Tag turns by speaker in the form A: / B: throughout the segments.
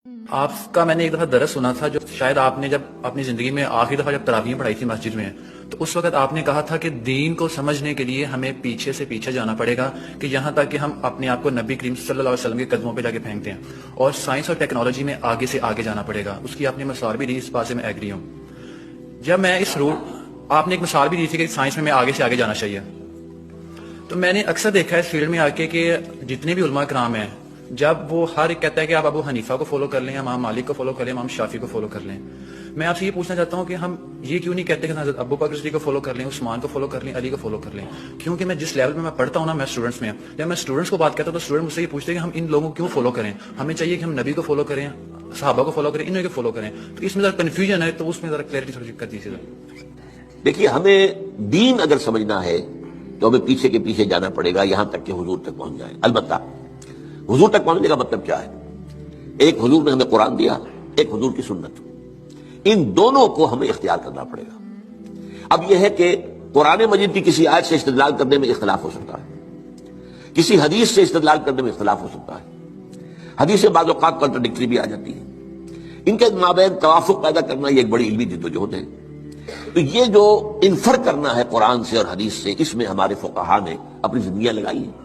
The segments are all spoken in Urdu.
A: آپ کا میں نے ایک دفعہ درس سنا تھا جو شاید آپ نے جب اپنی زندگی میں آخری دفعہ جب تراویح پڑھائی تھی مسجد میں، تو اس وقت آپ نے کہا تھا کہ دین کو سمجھنے کے لیے ہمیں پیچھے سے پیچھے جانا پڑے گا، کہ یہاں تک کہ ہم اپنے آپ کو نبی کریم صلی اللہ علیہ وسلم کے قدموں پہ جا کے پھینکتے ہیں، اور سائنس اور ٹیکنالوجی میں آگے سے آگے جانا پڑے گا۔ اس کی آپ نے مثال بھی دی، اس بات سے میں ایگری ہوں۔ جب میں اس روٹ آپ نے ایک مثال بھی دی تھی کہ سائنس میں آگے سے آگے جانا چاہیے، تو میں نے اکثر دیکھا ہے اس فیلڈ میں آ کے کہ جتنے بھی علماء کرام ہیں، جب وہ ہر ایک کہتا ہے کہ آپ ابو حنیفہ کو فالو کر لیں، امام مالک کو فالو کر لیں، امام شافعی کو فالو کر لیں، میں آپ سے یہ پوچھنا چاہتا ہوں کہ ہم یہ کیوں نہیں کہتے کہ حضرت ابو بکر صدیق کو فالو کر لیں، عثمان کو فالو کر لیں، علی کو فالو کر لیں؟ کیونکہ میں جس لیول میں پڑھتا ہوں نا، میں اسٹوڈنٹس میں، جب میں اسٹوڈنٹس کو بات کرتا ہوں تو اسٹوڈنٹ مجھ سے یہ پوچھتے ہیں کہ ہم ان لوگوں کو کیوں فالو کریں، ہمیں چاہیے کہ ہم نبی کو فالو کریں، صحابہ کو فالو کریں، انہیں کو فالو کریں۔ تو اس میں ذرا کنفیوژن ہے، تو اس میں ذرا کلیئرٹی تھوڑی کر دیجیے ذرا۔
B: دیکھیے، ہمیں دین اگر سمجھنا ہے تو ہمیں پیچھے کے پیچھے جانا پڑے گا یہاں تک کہ حضور تک پہنچ جائے۔ البتہ حضور تک پہنچنے کا مطلب کیا ہے؟ ایک حضور نے ہمیں قرآن دیا، ایک حضور کی سنت، ان دونوں کو ہمیں اختیار کرنا پڑے گا۔ اب یہ ہے کہ قرآن مجید کی کسی آیت سے استدلال کرنے میں اختلاف ہو سکتا ہے، کسی حدیث سے استدلال کرنے میں اختلاف ہو سکتا ہے، حدیثیں بعض اوقات کنٹراڈکٹری بھی آ جاتی ہیں، ان کے مابین توافق پیدا کرنا یہ ایک بڑی علمی جدوجہد ہے۔ تو یہ جو انفر کرنا ہے قرآن سے اور حدیث سے، اس میں ہمارے فقہا نے اپنی زندگیاں لگائی ہیں،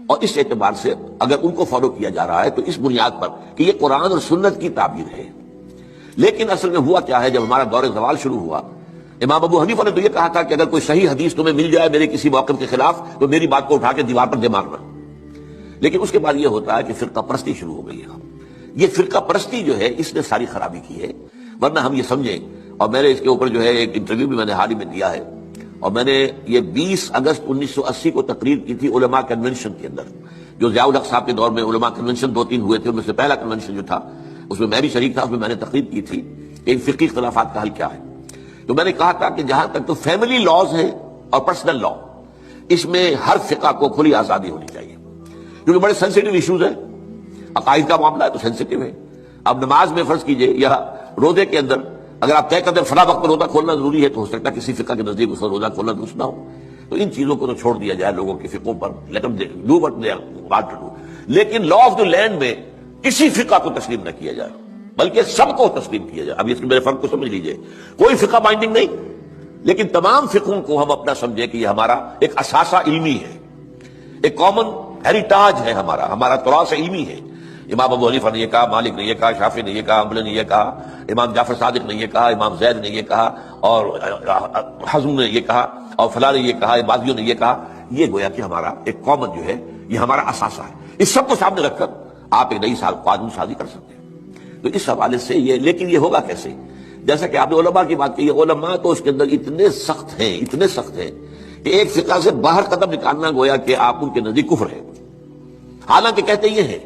B: اور اس اعتبار سے اگر ان کو فالو کیا جا رہا ہے تو اس بنیاد پر کہ یہ قرآن اور سنت کی تعبیر ہے۔ لیکن اصل میں ہوا کیا ہے، جب ہمارا دور زوال شروع ہوا، امام ابو حنیفہ نے تو یہ کہا تھا کہ اگر کوئی صحیح حدیث تمہیں مل جائے میرے کسی موقف کے خلاف تو میری بات کو اٹھا کے دیوار پر دے مارنا۔ لیکن اس کے بعد یہ ہوتا ہے کہ فرقہ پرستی شروع ہو گئی ہے۔ یہ فرقہ پرستی جو ہے اس نے ساری خرابی کی ہے، ورنہ ہم یہ سمجھیں، اور میں نے اس کے اوپر جو ہے ایک انٹرویو بھی میں نے حال ہی میں دیا ہے، اور میں نے یہ 20 اگست 1980 کو تقریر کی تھی علماء کنونشن کے اندر، جو ضیاء الحق صاحب کے دور میں علماء کنونشن 2-3 ہوئے تھے، ان میں سے پہلا کنونشن جو تھا اس میں بھی شریک تھا، اس میں میں نے تقریر کی تھی کہ ان فقہی اختلافات کا حل کیا ہے۔ تو میں نے کہا تھا کہ جہاں تک تو فیملی لاز ہیں اور پرسنل لا، اس میں ہر فقہ کو کھلی آزادی ہونی چاہیے، کیونکہ بڑے سینسیٹیو ایشوز ہیں، عقائد کا معاملہ ہے تو سینسیٹیو ہے۔ اب نماز میں فرض کیجئے یا روزے کے اندر اگر آپ طے کرتے ہیں فلاں وقت پر روزہ کھولنا ضروری ہے، تو ہو سکتا ہے کسی فقہ کے نزدیک اس وقت روزہ کھولنا درست نہ ہو، تو ان چیزوں کو تو چھوڑ دیا جائے لوگوں کے فقہوں پر، let them do what they are got to do. لیکن لا آف دی لینڈ میں کسی فقہ کو تسلیم نہ کیا جائے، بلکہ سب کو تسلیم کیا جائے۔ اب اس میرے فرق کو سمجھ لیجئے، کوئی فقہ بائنڈنگ نہیں، لیکن تمام فقہوں کو ہم اپنا سمجھے کہ یہ ہمارا ایک اثاثہ علمی ہے، ایک کامن ہیریٹاج ہے، ہمارا تراث علمی ہے۔ امام ابو حنیفہ نے یہ کہا، مالک نے یہ کہا، شافعی نے یہ کہا، حنبلی نے یہ کہا، امام جعفر صادق نے یہ کہا، امام زید نے یہ کہا، اور حزم نے یہ کہا، اور فلاں نے یہ کہا، بازیوں نے یہ کہا۔ یہ گویا کہ ہمارا ایک کامن جو ہے، یہ ہمارا اثاثہ ہے۔ اس سب کو سامنے رکھ کر آپ ایک نئی قانون سازی کر سکتے ہیں۔ تو اس حوالے سے یہ، لیکن یہ ہوگا کیسے؟ جیسا کہ آپ نے علماء کی بات کی ہے، علماء تو اس کے اندر اتنے سخت ہیں کہ ایک فقہ سے باہر قدم نکالنا گویا کہ آپ ان کے نزدیک کفر ہے۔ حالانکہ کہتے یہ ہیں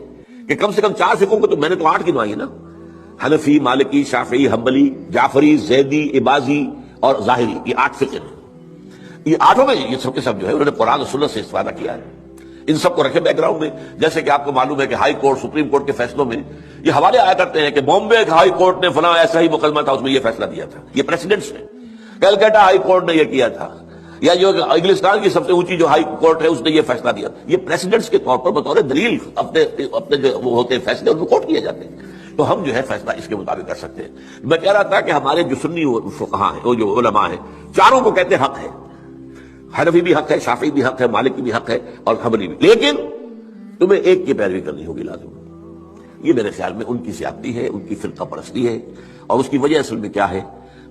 B: کہ کم سے کم 4 فقہوں کو تو میں نے تو 8 گنوائی ہے نا، حنفی، مالکی، شافعی، حنبلی، جعفری، زیدی، عباضی اور ظاہری، یہ 8 فقہ ہیں۔ یہ 8 میں یہ سب کے سب جو ہے انہوں نے قرآن اور سنت سے استفادہ کیا ہے۔ ان سب کو رکھے بیک گراؤنڈ میں، جیسے کہ آپ کو معلوم ہے کہ ہائی کورٹ، سپریم کورٹ کے فیصلوں میں یہ حوالے آیا کرتے ہیں کہ بامبے ہائی کورٹ نے فلاں ایسا ہی مقدمہ تھا، اس میں یہ فیصلہ دیا تھا، یہ پریسیڈنٹس نے۔ کلکتہ ہائی کورٹ نے یہ کیا تھا، یا جو انگلستان کی سب سے اونچی جو ہائی کورٹ ہے اس نے یہ فیصلہ دیا۔ یہ پریسیڈنٹس کے طور پر بطور دلیل اپنے جو وہ ہوتے ہیں فیصلے ان کو کوٹ کیے جاتے ہیں، تو ہم جو ہے فیصلہ اس کے مطابق کر سکتے ہیں۔ میں کہہ رہا تھا کہ ہمارے جو سنی فقہاء ہیں، وہ جو علماء ہیں، چاروں کو کہتے ہیں حق ہے، حنفی بھی حق ہے، شافعی بھی حق ہے، مالکی بھی حق ہے اور حنبلی بھی، لیکن تمہیں ایک کی پیروی کرنی ہوگی لازم۔ یہ میرے خیال میں ان کی زیادتی ہے، ان کی فرقہ پرستی ہے، اور اس کی وجہ اصل میں کیا ہے؟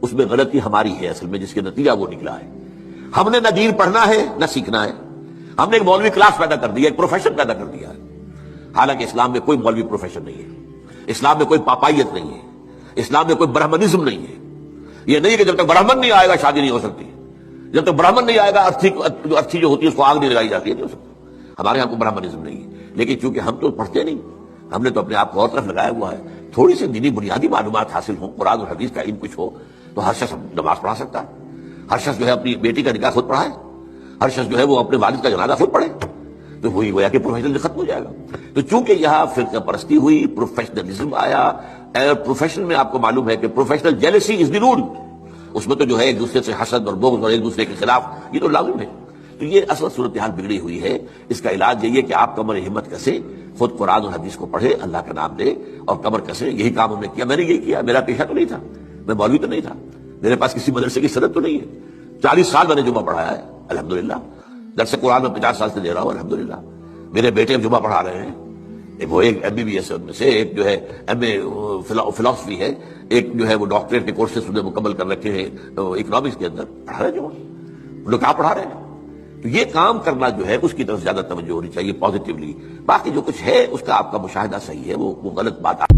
B: اس میں غلطی ہماری ہے اصل میں، جس کے نتیجہ وہ نکلا ہے۔ ہم نے نہ دین پڑھنا ہے نہ سیکھنا ہے، ہم نے ایک مولوی کلاس پیدا کر دیا، ایک پروفیشن پیدا کر دیا ہے۔ حالانکہ اسلام میں کوئی مولوی پروفیشن نہیں ہے، اسلام میں کوئی پاپائیت نہیں ہے، اسلام میں کوئی برہمنزم نہیں ہے۔ یہ نہیں کہ جب تک برہمن نہیں آئے گا شادی نہیں ہو سکتی، جب تک برہمن نہیں آئے گا ارتھی جو ہوتی ہے اس کو آگ نہیں لگائی جاتی ہے، نہیں ہو سکتا۔ ہمارے یہاں کوئی برہمنزم نہیں ہے، لیکن چونکہ ہم تو پڑھتے نہیں، ہم نے تو اپنے آپ کو اور طرف لگایا ہوا ہے۔ تھوڑی سی دینی بنیادی معلومات حاصل ہوں، قرآن اور حدیث کا علم کچھ ہو، تو ہر شخص نماز پڑھا سکتا ہے، ہر شخص جو ہے اپنی بیٹی کا نکاح خود پڑھائے، ہر شخص جو ہے وہ اپنے والد کا جنازہ خود پڑھے، تو وہی گویا کہ پروفیشنل ختم ہو جائے گا۔ تو چونکہ یہاں فرقہ پرستی ہوئی، پروفیشنلزم آیا، پروفیشن میں آپ کو معلوم ہے کہ پروفیشنل جیلسی از دی رول، اس میں تو جو ہے ایک دوسرے سے حسد اور بغض اور ایک دوسرے کے خلاف، یہ تو لازم ہے۔ تو یہ اصل صورتحال بگڑی ہوئی ہے. اس کا علاج یہی ہے کہ آپ کمر ہمت کسے، خود قرآن اور حدیث کو پڑھے، اللہ کا نام لے اور کمر کسے. یہی کام ہم نے کیا. میں نے یہی کیا. میرا پیشہ تو نہیں تھا، میں مولوی تو نہیں تھا، میرے پاس کسی مدرسے کی سند تو نہیں ہے. 40 سال میں نے جمعہ پڑھایا ہے الحمدللہ. درس قرآن میں 50 سال سے دے رہا ہوں الحمدللہ. میرے بیٹے جمعہ پڑھا رہے ہیں. وہ ایک MBBS ہے ان میں سے، ایک جو ہے MA فلاسفی ہے، ایک جو ہے وہ ڈاکٹریٹ کے کورسز انہیں مکمل کر رکھے ہیں اکنامکس کے اندر. پڑھا رہے ہیں جمعہ. وہ لوگ کہاں پڑھا رہے ہیں. تو یہ کام کرنا جو ہے اس کی طرف زیادہ توجہ ہونی چاہیے پازیٹیولی. باقی جو کچھ ہے اس کا آپ کا مشاہدہ صحیح ہے، وہ غلط بات